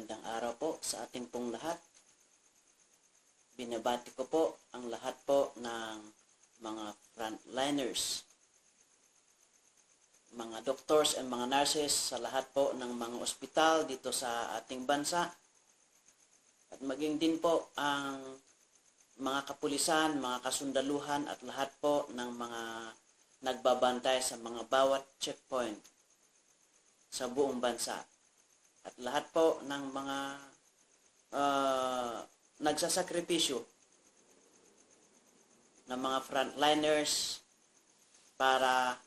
Magandang araw po sa ating pong lahat. Binabati ko po ang lahat po ng mga frontliners, mga doctors and mga nurses sa lahat po ng mga ospital dito sa ating bansa. At maging din po ang mga kapulisan, mga kasundaluhan at lahat po ng mga nagbabantay sa mga bawat checkpoint sa buong bansa. At lahat po ng mga nagsasakripisyo ng mga frontliners para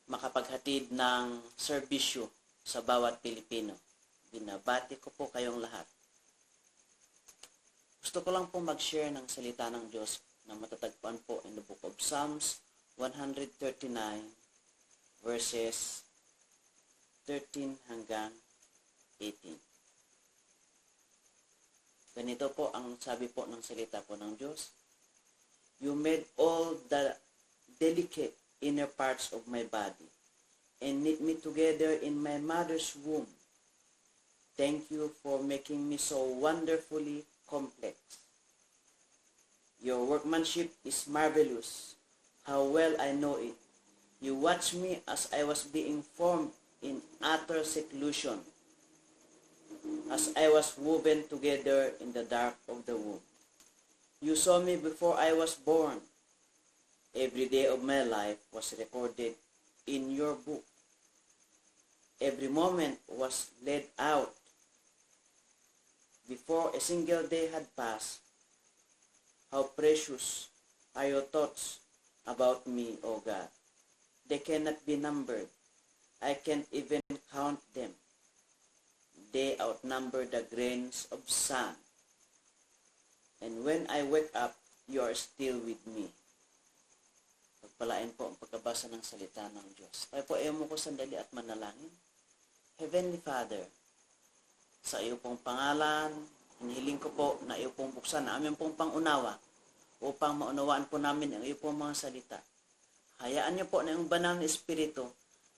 makapaghatid ng serbisyo sa bawat Pilipino. Binabati ko po kayong lahat. Gusto ko lang po mag-share ng salita ng Diyos na matatagpuan po in the book of Psalms 139 verses 13 hanggang 18. Ganito po ang sabi po ng salita po ng Diyos. You made all the delicate inner parts of my body and knit me together in my mother's womb. Thank you for making me so wonderfully complex. Your workmanship is marvelous. How well I know it. You watched me as I was being formed in utter seclusion, as I was woven together in the dark of the womb. You saw me before I was born. Every day of my life was recorded in your book. Every moment was laid out. Before a single day had passed, how precious are your thoughts about me, O God. They cannot be numbered. I can't even count them. They outnumber the grains of sand. And when I wake up, you are still with me. Pagpalain po ang pagkabasa ng salita ng Diyos. Tayo po ayaw mo ko sandali at manalangin. Heavenly Father, sa iyo pong pangalan, hinihiling ko po na iyo pong buksan na aming pong pangunawa upang maunawaan po namin ang iyo pong mga salita. Hayaan niyo po na yung banal na Espiritu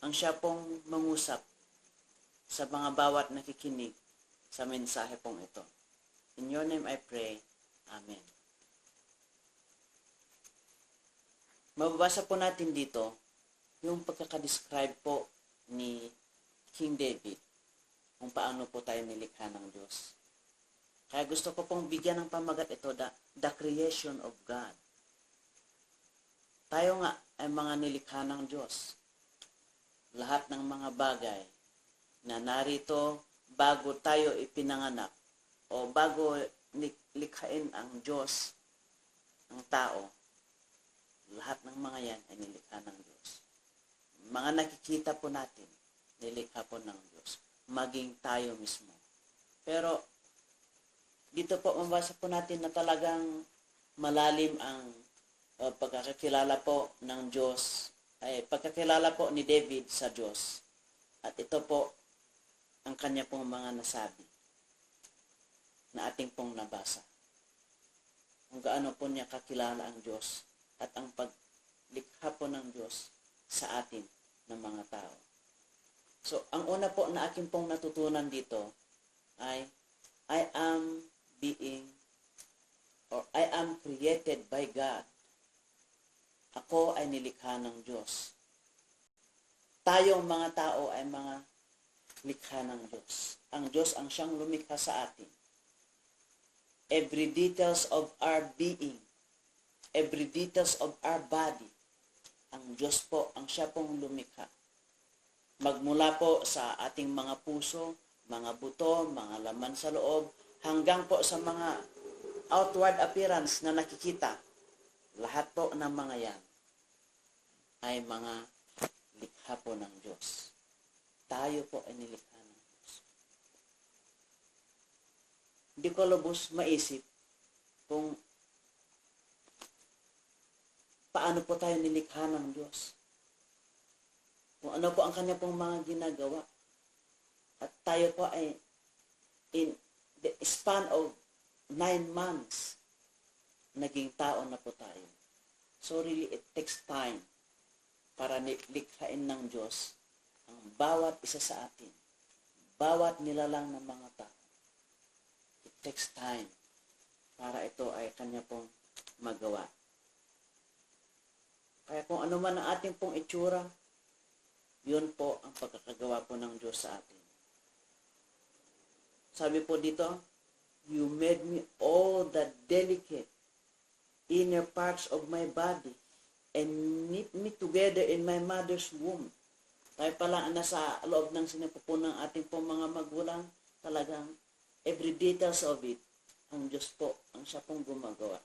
ang siya pong mangusap sa mga bawat nakikinig sa mensahe pong ito. In your name I pray. Amen. Mababasa po natin dito yung pagkakadescribe po ni King David kung paano po tayo nilikha ng Diyos. Kaya gusto ko pong bigyan ng pamagat ito, the creation of God. Tayo nga ay mga nilikha ng Diyos. Lahat ng mga bagay na narito bago tayo ipinanganak o bago likhain ang Diyos ang tao, lahat ng mga yan ay nilikha ng Diyos. Mga nakikita po natin, nilikha po ng Diyos. Maging tayo mismo. Pero dito po mabasa po natin na talagang malalim ang pagkakakilala po ng Diyos, ay pagkakilala po ni David sa Diyos. At ito po ang kanya pong mga nasabi na ating pong nabasa. Kung gaano po niya kakilala ang Diyos at ang paglikha po ng Diyos sa atin ng mga tao. So, ang una po na aking pong natutunan dito ay I am created by God. Ako ay nilikha ng Diyos. Tayong mga tao ay mga likha ng Diyos. Ang Diyos ang siyang lumikha sa atin. Every details of our being, every details of our body, ang Diyos po, ang siya pong lumikha. Magmula po sa ating mga puso, mga buto, mga laman sa loob, hanggang po sa mga outward appearance na nakikita. Lahat po ng mga yan ay mga likha po ng Diyos. Tayo po ay nilikha ng Diyos. Hindi ko lubos maisip kung paano po tayo nilikha ng Diyos. Kung ano po ang kanya pong mga ginagawa. At tayo po ay in the span of 9 months, naging tao na po tayo. So really, it takes time para likhain ng Diyos ang bawat isa sa atin, bawat nilalang ng mga tao. takes time para ito ay kanya pong magawa. Kaya kung ano man ang ating pong itsura, yun po ang pagkakagawa po ng Diyos sa atin. Sabi po dito, you made me all the delicate inner parts of my body and knit me together in my mother's womb. Tayo pala nasa loob ng sinapupo ng ating pong mga magulang, talagang every details of it, ang Diyos po, ang siya pong gumagawa.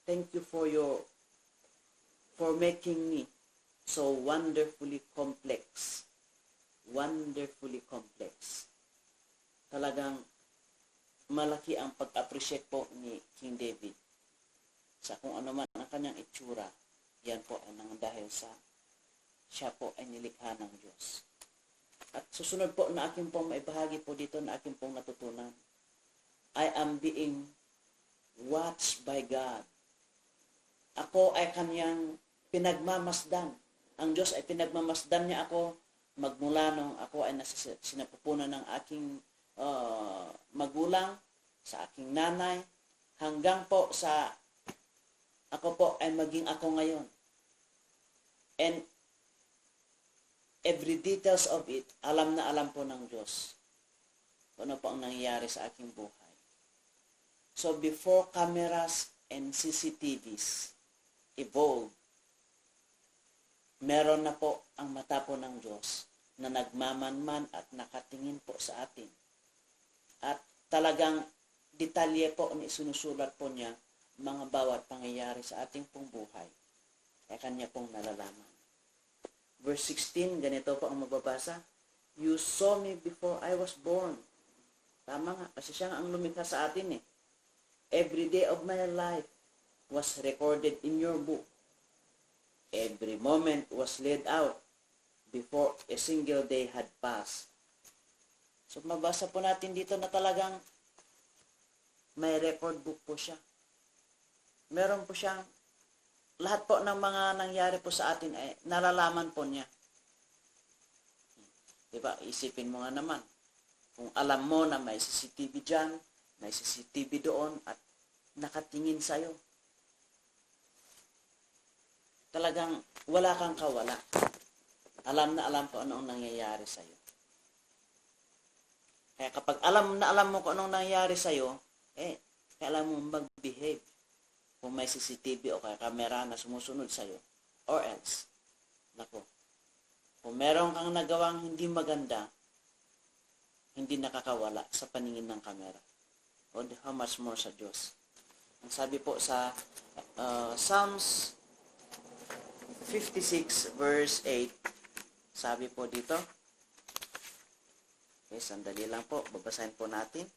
Thank you for making me so wonderfully complex. Wonderfully complex. Talagang malaki ang pag-appreciate po ni King David sa kung ano man ang kanyang itsura. Yan po ay nang dahil sa siya po ay nilikha ng Diyos. At susunod po na aking pong maibahagi po dito na aking pong natutunan. I am being watched by God. Ako ay kanyang pinagmamasdan. Ang Diyos ay pinagmamasdan niya ako magmula nung ako ay nasa sinapupunan ng aking magulang, sa aking nanay, hanggang po sa ako po ay maging ako ngayon. And every details of it, alam na alam po ng Diyos kung ano po ang nangyayari sa aking buhay. So before cameras and CCTVs evolved, meron na po ang mata po ng Diyos na nagmamanman at nakatingin po sa atin. At talagang detalye po ni sinusulat po niya mga bawat pangyayari sa ating pong buhay. Kaya kanya pong nalalaman. Verse 16, ganito po ang mababasa. You saw me before I was born. Tama nga, kasi siya ang lumikha sa atin eh. Every day of my life was recorded in your book. Every moment was laid out before a single day had passed. So mabasa po natin dito na talagang may record book po siya. Meron po siyang lahat po ng mga nangyari po sa atin ay nalalaman po niya. Diba? Isipin mo nga naman. Kung alam mo na may CCTV dyan, may CCTV doon, at nakatingin sa'yo. Talagang wala kang kawala. Alam na alam po anong nangyayari sa'yo. Kaya kapag alam na alam mo kung anong nangyayari sa'yo, kailangan mo mag-behave. Kung may CCTV o kaya kamera na sumusunod sa'yo. Or else, nako, kung meron kang nagawang hindi maganda, hindi nakakawala sa paningin ng kamera. O how much more sa Diyos. Ang sabi po sa Psalms 56 verse 8, sabi po dito, okay, sandali lang po, babasahin po natin.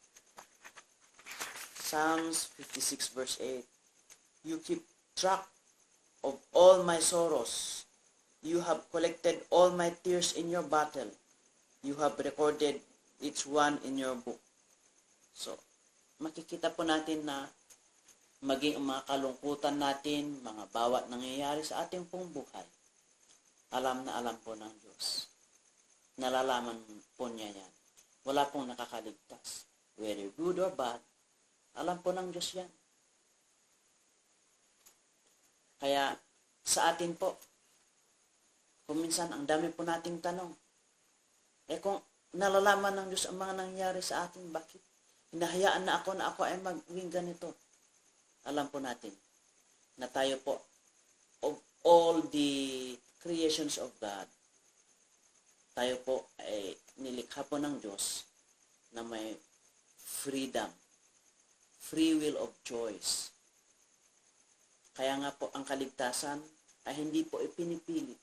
Psalms 56 verse 8, you keep track of all my sorrows. You have collected all my tears in your bottle. You have recorded each one in your book. So, makikita po natin na maging ang mga kalungkutan natin, mga bawat nangyayari sa ating pong buhay, alam na alam po ng Diyos. Nalalaman po niya yan. Wala pong nakakaligtas. Whether good or bad, alam po ng Diyos yan. Kaya sa atin po, kung minsan ang dami po nating tanong, kung nalalaman ng Diyos ang mga nangyayari sa atin, bakit? Hinahayaan na ako ay maging ganito. Alam po natin na tayo po, of all the creations of God, tayo po ay nilikha po ng Diyos na may freedom, free will of choice. Kaya nga po ang kaligtasan ay hindi po ipinipilit.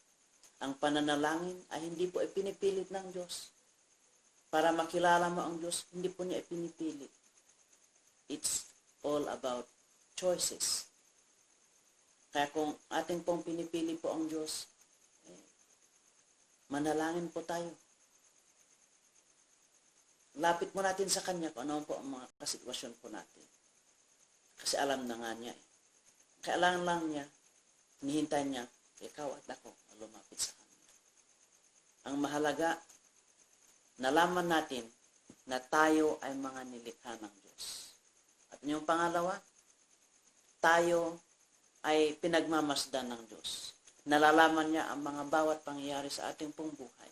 Ang pananalangin ay hindi po ipinipilit ng Diyos. Para makilala mo ang Diyos, hindi po niya ipinipilit. It's all about choices. Kaya kung ating pong pinipili po ang Diyos, manalangin po tayo. Lapit mo natin sa Kanya kung ano po ang mga kasitwasyon po natin. Kasi alam na nga niya. Kailangan lang niya, hinihintay niya, ikaw at ako, lumapit sa Kanya. Ang mahalaga, nalaman natin na tayo ay mga nilikha ng Diyos. At yung pangalawa, tayo ay pinagmamasdan ng Diyos. Nalalaman niya ang mga bawat pangyayari sa ating pong buhay.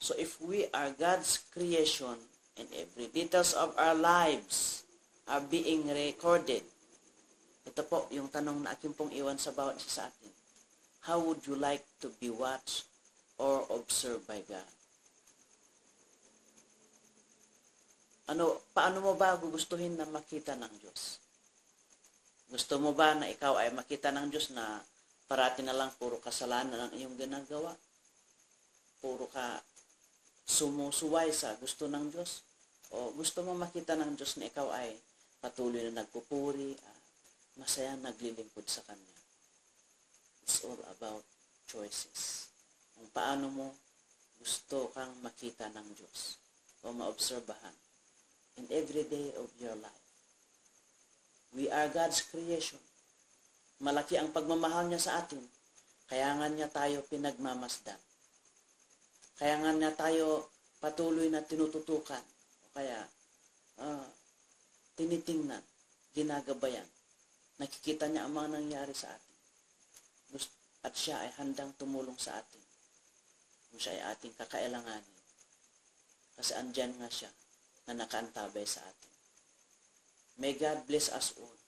So if we are God's creation and every details of our lives are being recorded, ito po yung tanong na aking pong iwan sa bawat isa sa atin. How would you like to be watched or observed by God? Paano mo ba gugustuhin na makita ng Diyos? Gusto mo ba na ikaw ay makita ng Diyos na parati na lang puro kasalanan ang iyong ginagawa? Puro ka sumusuway sa gusto ng Diyos? O gusto mo makita ng Diyos na ikaw ay patuloy na nagpupuri at masayang naglilingkod sa Kanya? It's all about choices. Kung paano mo gusto kang makita ng Diyos o maobserbahan in every day of your life. We are God's creation. Malaki ang pagmamahal niya sa atin. Kaya nga niya tayo pinagmamasdan. Kaya nga niya tayo patuloy na tinututukan. O kaya tinitingnan, ginagabayan. Nakikita niya ang mga nangyari sa atin. At siya ay handang tumulong sa atin. Kung siya ay ating kakailanganin. Kasi andyan nga siya na nakaantabay sa atin. May God bless us all.